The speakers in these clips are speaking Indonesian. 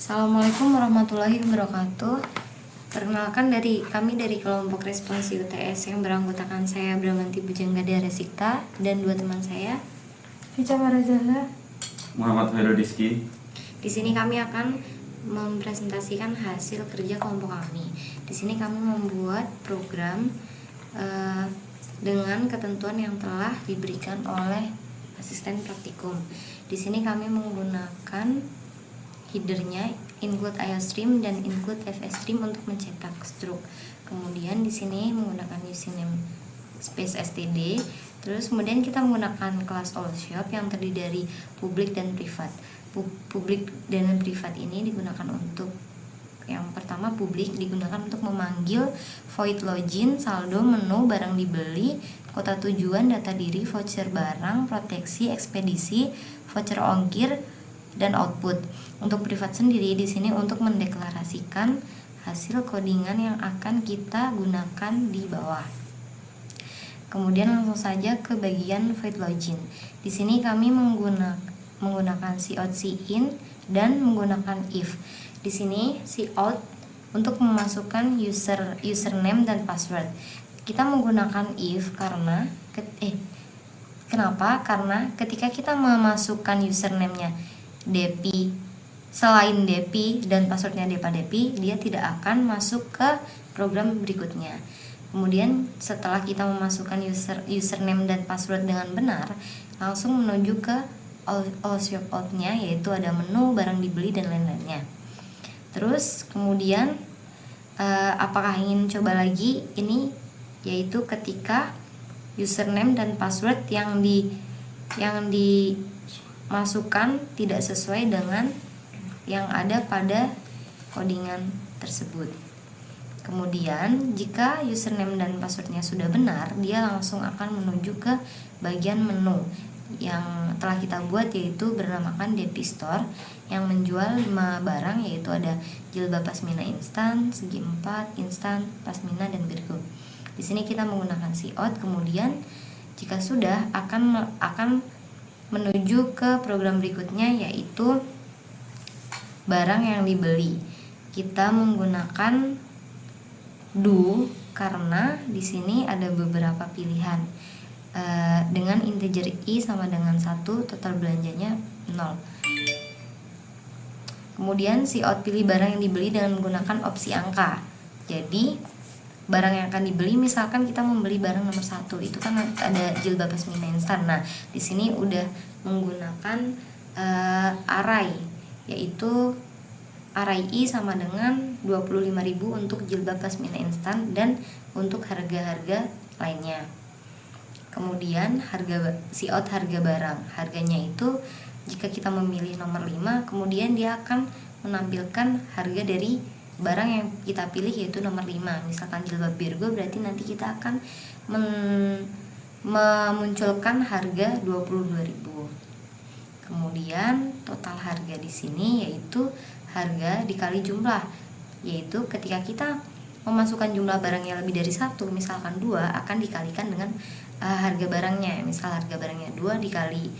Assalamualaikum warahmatullahi wabarakatuh. Perkenalkan kami dari kelompok responsi UTS yang beranggotakan saya Bramanti Bujanggada Resikta dan dua teman saya, Fica Marazala, Muhammad Hoirodiski. Di sini kami akan mempresentasikan hasil kerja kelompok kami. Di sini kami membuat program dengan ketentuan yang telah diberikan oleh asisten praktikum. Di sini kami menggunakan headernya include IOStream dan include FStream untuk mencetak struk. Kemudian di sini menggunakan username space std. Terus kemudian kita menggunakan kelas allshop yang terdiri dari publik dan privat. Publik dan privat ini digunakan untuk yang pertama, publik digunakan untuk memanggil void login, saldo, menu, barang dibeli, kota tujuan, data diri, voucher barang, proteksi, ekspedisi, voucher ongkir, dan output. Untuk privat sendiri di sini untuk mendeklarasikan hasil codingan yang akan kita gunakan di bawah. Kemudian langsung saja ke bagian void login. Di sini kami menggunakan cout cin dan menggunakan if. Di sini cout untuk memasukkan username dan password. Kita menggunakan if karena kenapa? Karena ketika kita memasukkan username-nya Depi, selain Depi dan passwordnya Depi, dia tidak akan masuk ke program berikutnya. Kemudian setelah kita memasukkan username dan password dengan benar, langsung menuju ke allshop out-nya, yaitu ada menu, barang dibeli, dan lain-lainnya. Terus kemudian apakah ingin coba lagi ini, yaitu ketika username dan password yang dimasukkan tidak sesuai dengan yang ada pada codingan tersebut. Kemudian jika username dan passwordnya sudah benar, dia langsung akan menuju ke bagian menu yang telah kita buat, yaitu bernamakan Depi Store yang menjual 5 barang, yaitu ada jilbab pasmina instan, segi 4, instan, pasmina, dan Virgo. Di sini kita menggunakan cout. Kemudian jika sudah akan menuju ke program berikutnya, yaitu barang yang dibeli. Kita menggunakan do karena di sini ada beberapa pilihan. Dengan integer i sama dengan 1, total belanjanya 0. Kemudian cout pilih barang yang dibeli dengan menggunakan opsi angka. Jadi barang yang akan dibeli, misalkan kita membeli barang nomor 1, itu kan ada jilbab pasmina instan. Nah, di sini udah menggunakan array, yaitu array i sama dengan 25.000 untuk jilbab pasmina instan dan untuk harga-harga lainnya. Kemudian cout harga barang, harganya itu jika kita memilih nomor 5, kemudian dia akan menampilkan harga dari barang yang kita pilih, yaitu nomor 5. Misalkan jilbab Virgo, berarti nanti kita akan memunculkan harga 22.000. Kemudian total harga di sini yaitu harga dikali jumlah, yaitu ketika kita memasukkan jumlah barang yang lebih dari 1, misalkan 2, akan dikalikan dengan harga barangnya. Misal harga barangnya 2 dikali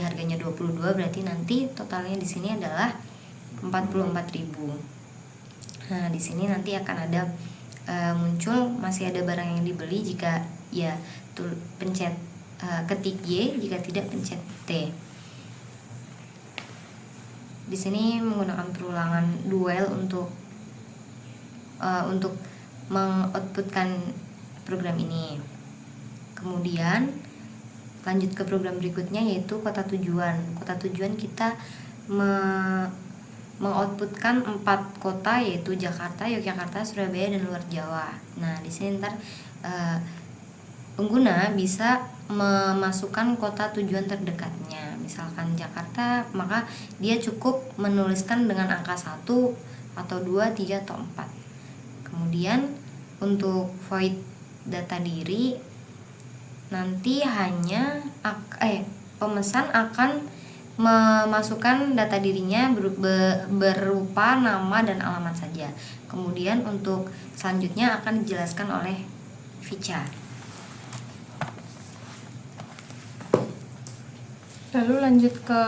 harganya 22, berarti nanti totalnya di sini adalah 44.000. Nah, di sini nanti akan ada muncul masih ada barang yang dibeli jika ya pencet ketik Y, jika tidak pencet T. Di sini menggunakan perulangan duel untuk mengoutputkan program ini. Kemudian lanjut ke program berikutnya, yaitu kota tujuan. Kota tujuan kita mengoutputkan 4 kota, yaitu Jakarta, Yogyakarta, Surabaya, dan luar Jawa. Nah, di sini ntar pengguna bisa memasukkan kota tujuan terdekatnya. Misalkan Jakarta, maka dia cukup menuliskan dengan angka 1 atau 2, 3, atau 4. Kemudian untuk void data diri, nanti hanya pemesan akan memasukkan data dirinya berupa nama dan alamat saja. Kemudian untuk selanjutnya akan dijelaskan oleh Fica. lalu lanjut ke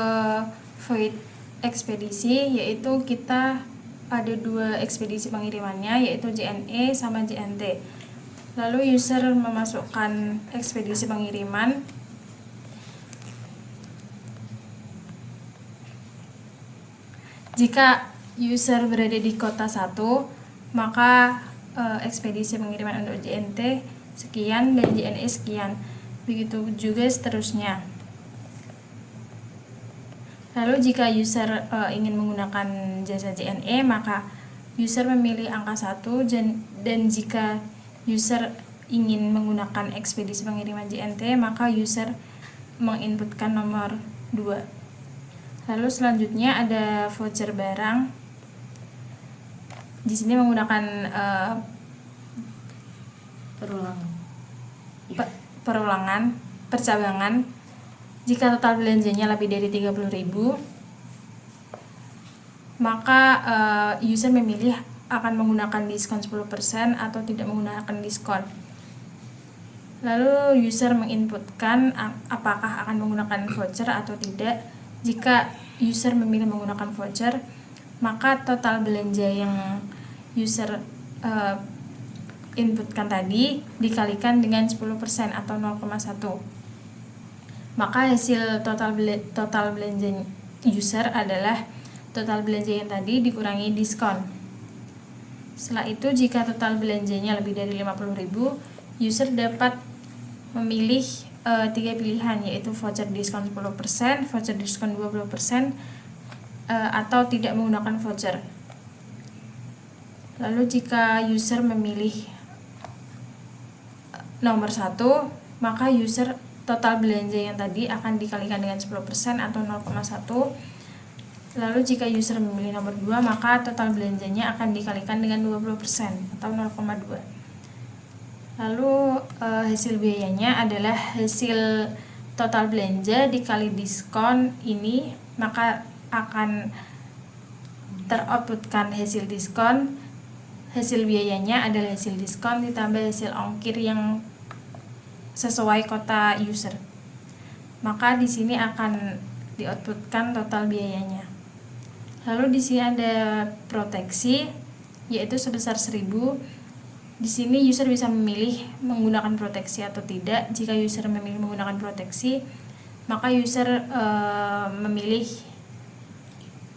void ekspedisi, yaitu kita ada 2 ekspedisi pengirimannya, yaitu JNE sama JNT. Lalu user memasukkan ekspedisi pengiriman. Jika user berada di kota 1, maka ekspedisi pengiriman untuk JNT sekian dan JNE sekian. Begitu juga seterusnya. Lalu jika user ingin menggunakan jasa JNE, maka user memilih angka 1, dan jika user ingin menggunakan ekspedisi pengiriman JNT, maka user menginputkan nomor 2. Lalu selanjutnya ada voucher barang. Di sini menggunakan perulangan, percabangan. Jika total belanjanya lebih dari 30.000, maka user memilih akan menggunakan diskon 10% atau tidak menggunakan diskon. Lalu user menginputkan apakah akan menggunakan voucher atau tidak. Jika user memilih menggunakan voucher, maka total belanja yang user inputkan tadi dikalikan dengan 10% atau 0,1. Maka hasil total belanja user adalah total belanja yang tadi dikurangi diskon. Setelah itu, jika total belanjanya lebih dari 50.000, user dapat memilih 3 pilihan, yaitu voucher diskon 10%, voucher diskon 20%, atau tidak menggunakan voucher. Lalu jika user memilih nomor 1, maka user total belanja yang tadi akan dikalikan dengan 10% atau 0,1. Lalu jika user memilih nomor 2, maka total belanjanya akan dikalikan dengan 20% atau 0,2. Lalu hasil biayanya adalah hasil total belanja dikali diskon ini, maka akan teroutputkan hasil diskon. Hasil biayanya adalah hasil diskon ditambah hasil ongkir yang sesuai kota user. Maka di sini akan dioutputkan total biayanya. Lalu di sini ada proteksi, yaitu sebesar 1.000. Di sini user bisa memilih menggunakan proteksi atau tidak. Jika user memilih menggunakan proteksi, maka user memilih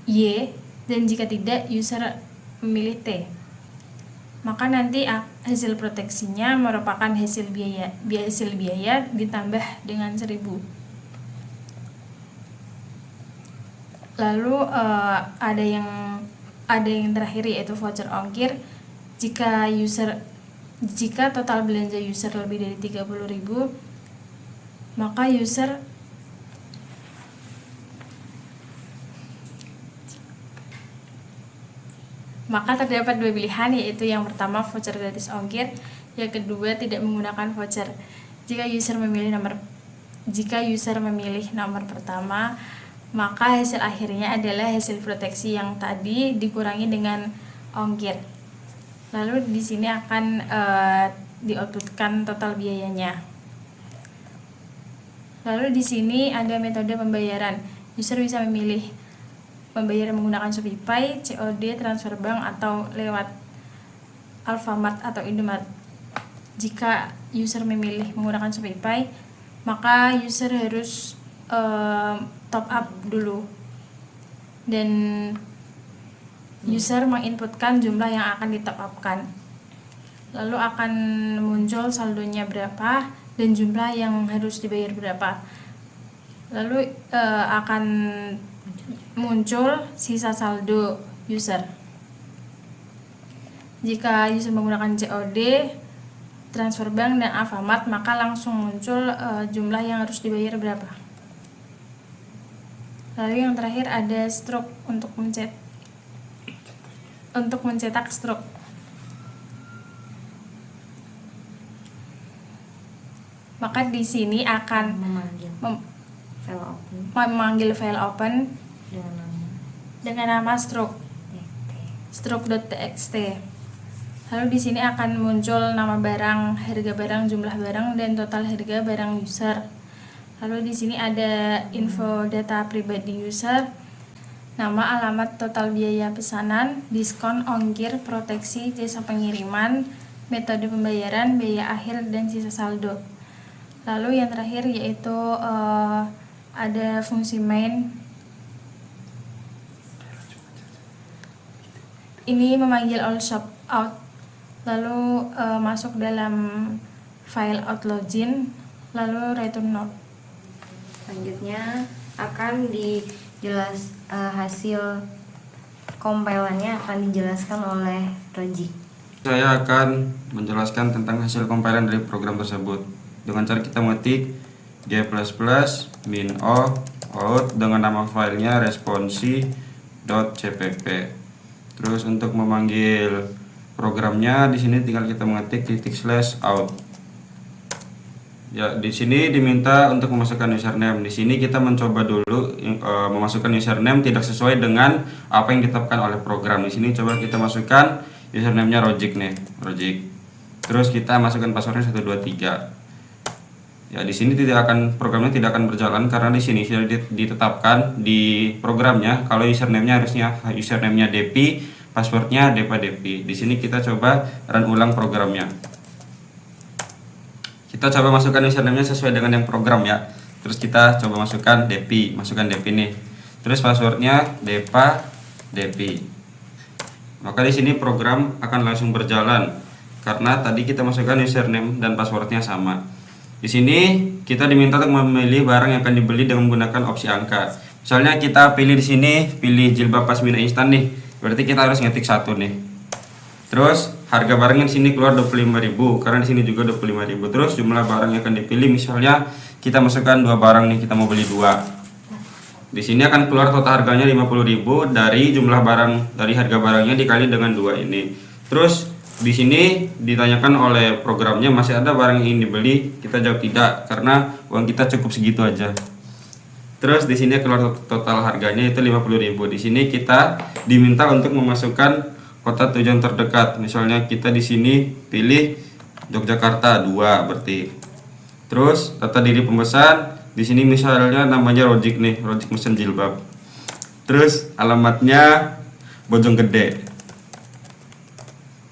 Y, dan jika tidak, user memilih T. Maka nanti hasil proteksinya merupakan hasil biaya ditambah dengan 1.000. Lalu ada yang terakhir, yaitu voucher ongkir. Jika total belanja user lebih dari 30.000, maka user terdapat 2 pilihan, yaitu yang pertama voucher gratis ongkir, yang kedua tidak menggunakan voucher. Jika user memilih nomor pertama, maka hasil akhirnya adalah hasil proteksi yang tadi dikurangi dengan ongkir. Lalu di sini akan dioutputkan total biayanya. Lalu di sini ada metode pembayaran. User bisa memilih membayar menggunakan ShopeePay, COD, transfer bank, atau lewat Alfamart atau Indomaret. Jika user memilih menggunakan ShopeePay, maka user harus top up dulu, dan user menginputkan jumlah yang akan di top upkan. Lalu akan muncul saldonya berapa dan jumlah yang harus dibayar berapa. Lalu akan muncul sisa saldo user. Jika user menggunakan COD, transfer bank, dan Alfamart, maka langsung muncul jumlah yang harus dibayar berapa. Lalu yang terakhir ada stroke untuk mencetak stroke. Maka di sini akan memanggil file open dengan nama stroke.txt. Lalu di sini akan muncul nama barang, harga barang, jumlah barang, dan total harga barang user. Lalu di sini ada info data pribadi user. nama, alamat, total biaya pesanan, diskon, ongkir, proteksi, jasa pengiriman, metode pembayaran, biaya akhir, dan sisa saldo. Lalu yang terakhir yaitu ada fungsi main. Ini memanggil all shop out, lalu masuk dalam file out login, lalu return note. Selanjutnya akan hasil compilannya akan dijelaskan oleh Roji. Saya akan menjelaskan tentang hasil compilan dari program tersebut dengan cara kita mengetik g++ min o out dengan nama filenya responsi.cpp. Terus untuk memanggil programnya di sini tinggal kita mengetik /out. Ya, di sini diminta untuk memasukkan username. Di sini kita mencoba dulu memasukkan username tidak sesuai dengan apa yang ditetapkan oleh program. Di sini coba kita masukkan username-nya Rojik nih, Rojik. Terus kita masukkan passwordnya 123. Ya, di sini programnya tidak akan berjalan karena di sini sudah ditetapkan di programnya kalau username-nya harusnya username-nya Depi, passwordnya Depa Depi. Di sini kita coba run ulang programnya. Kita coba masukkan username-nya sesuai dengan yang program ya. Terus kita coba masukkan Depi nih. Terus passwordnya Depa Depi. Maka di sini program akan langsung berjalan karena tadi kita masukkan username dan passwordnya sama. Di sini kita diminta untuk memilih barang yang akan dibeli dengan menggunakan opsi angka. Misalnya kita pilih di sini, pilih jilbab pasmina instan nih. Berarti kita harus ngetik 1 nih. Terus harga barangnya di sini keluar 25.000 karena di sini juga 25.000. Terus jumlah barang yang akan dipilih, misalnya kita masukkan 2 barang nih, kita mau beli 2. Di sini akan keluar total harganya 50.000 dari jumlah barang, dari harga barangnya dikali dengan 2 ini. Terus di sini ditanyakan oleh programnya masih ada barang yang ingin dibeli, kita jawab tidak karena uang kita cukup segitu aja. Terus di sini keluar total harganya itu 50.000. Di sini kita diminta untuk memasukkan kota tujuan terdekat. Misalnya kita di sini pilih Yogyakarta 2 berarti. Terus data diri pemesan, di sini misalnya namanya Rojik nih, Rojik Mesin Jilbab. Terus alamatnya Bojonggede.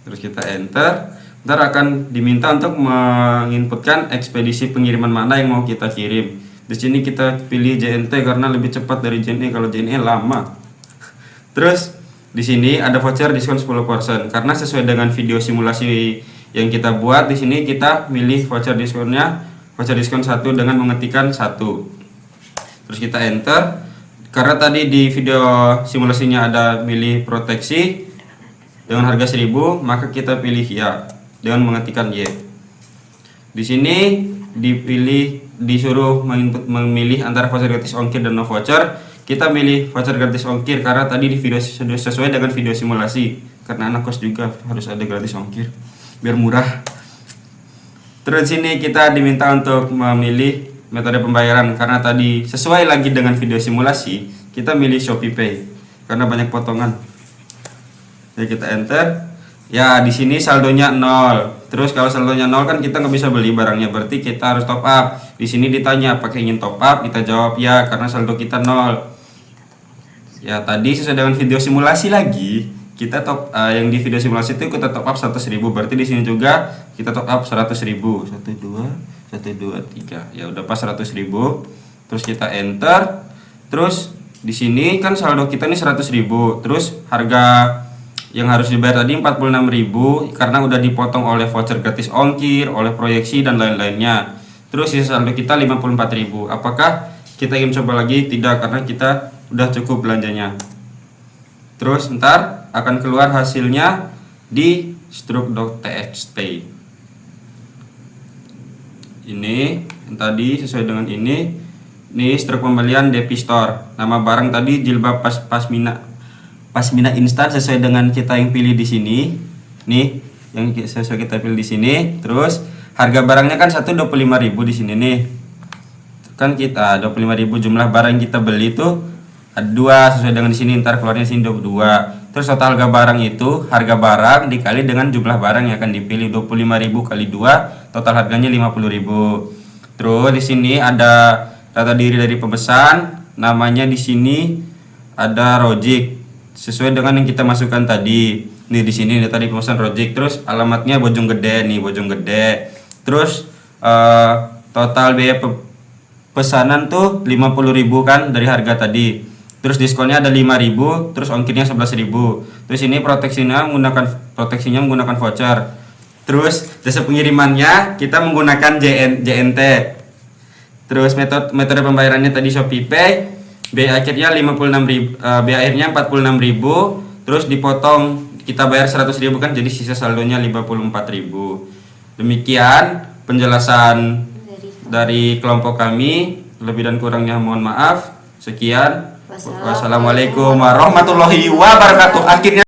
Terus kita enter. Ntar akan diminta untuk menginputkan ekspedisi pengiriman mana yang mau kita kirim. Di sini kita pilih JNT karena lebih cepat dari JNE, kalau JNE lama. Terus di sini ada voucher diskon 10% karena sesuai dengan video simulasi yang kita buat. Di sini kita milih voucher diskonnya, voucher diskon 1 dengan mengetikkan 1. Terus kita enter. Karena tadi di video simulasinya ada milih proteksi dengan harga 1.000, maka kita pilih ya dengan mengetikkan Y. Di sini disuruh memilih antara voucher gratis ongkir dan no voucher. Kita milih voucher gratis ongkir karena tadi di video sesuai dengan video simulasi. Karena anak kos juga harus ada gratis ongkir biar murah. Terus sini kita diminta untuk memilih metode pembayaran karena tadi sesuai lagi dengan video simulasi, kita milih ShopeePay karena banyak potongan. Jadi kita enter. Ya, di sini saldonya 0. Terus kalau saldonya 0 kan kita nggak bisa beli barangnya, berarti kita harus top up. Di sini ditanya apakah ingin top up, kita jawab ya karena saldo kita 0. Ya, tadi sesuai dengan video simulasi lagi, kita yang di video simulasi itu kita top up 100.000, berarti di sini juga kita top up 100.000. 1 2 3. Ya udah pas 100.000. Terus kita enter. Terus di sini kan saldo kita ini 100.000. Terus harga yang harus dibayar tadi 46.000 karena udah dipotong oleh voucher gratis ongkir, oleh proyeksi dan lain-lainnya. Terus sisa saldo kita 54.000. Apakah kita ingin coba lagi? Tidak, karena kita udah cukup belanjanya. Terus ntar akan keluar hasilnya di struk.txt. Ini yang tadi sesuai dengan ini. Ini struk pembelian Depi Store. Nama barang tadi jilbab pasmina instan sesuai dengan kita yang pilih di sini. Nih, yang sesuai kita pilih di sini. Terus harga barangnya kan 125.000 di sini nih. Kan kita 25.000 jumlah barang yang kita beli itu ada 2 sesuai dengan di sini, ntar keluarnya sini 22. Terus total harga barang itu harga barang dikali dengan jumlah barang yang akan dipilih 25.000 kali 2, total harganya 50.000. Terus di sini ada data diri dari pemesan, namanya di sini ada Rojik sesuai dengan yang kita masukkan tadi. Nih di sini nih tadi pemesan Rojik, terus alamatnya Bojonggede nih, Bojonggede. Terus total biaya pesanan tuh 50.000 kan dari harga tadi. Terus diskonnya ada 5.000, terus ongkirnya 11.000. Terus ini proteksinya menggunakan voucher. Terus jasa pengirimannya kita menggunakan JNT. Terus metode pembayarannya tadi Shopee Pay. Biaya akhirnya 56.000, biaya akhirnya 46.000, terus dipotong kita bayar 100.000 kan, jadi sisa saldonya 54.000. Demikian penjelasan dari kelompok kami. Lebih dan kurangnya mohon maaf. Sekian. Wassalamualaikum warahmatullahi wabarakatuh. Akhirnya